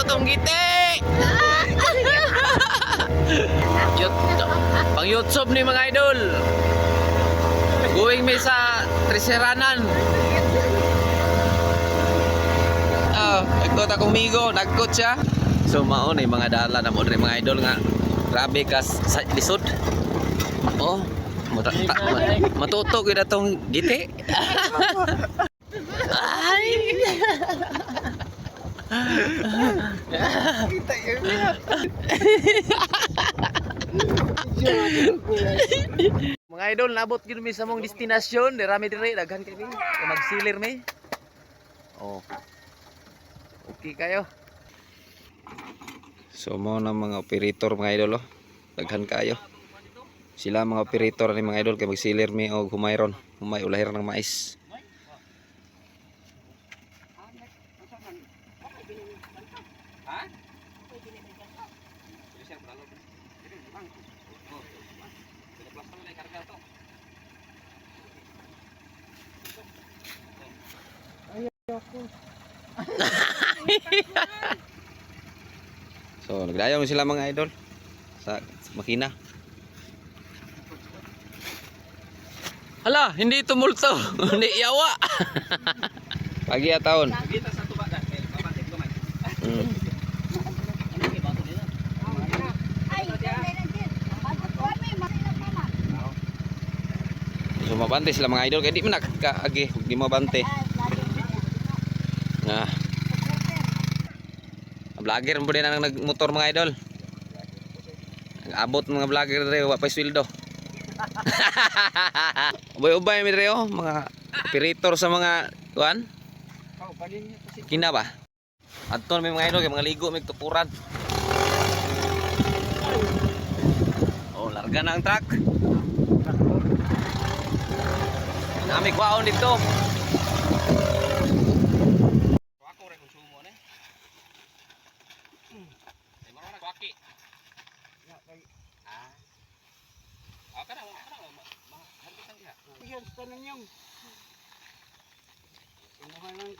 tong giti. Pang YouTube ni mga idol. Going me sa Triseranan. Nagkot akong migo, nagkot siya. So mao ni mga dala na mo diri mga idol nga. Grabe ka sa lisod. Oh, matutok yun na tong giti. Ay! Mga idol, nabot gid mi sa mong destinasyon, dirami dire daghan kay mi. Magsilir mi. Oh. Okay kayo. So mo na mga operator mga idol oh. Daghan kayo. Sila mga operator ni mga idol kay magsilir mi og humayron, humay ulahir ng mais. Ha? So nagdayon sila mga idol sa makina. Hala, hindi tumulto, hindi yawa. Pagi ataon. So mabante sila mga idol kaya di man nakaagi, di mabante. Nah. Vlogger mo din ang nagmotor mga idol. Abot mga vlogger dere wa pa sweldo. Ubay-ubay mi dere oh, mga operator sa mga kuan. Kina ba? Adton may mga idol kay mga ligo mig tukuran. Oh, larga na ang truck. Nami kwaon dito. Wako ra konsumo ne. Ay maro na kwaki. Ya kay kana harbitan diha. Yan tanan yung. Inuman lang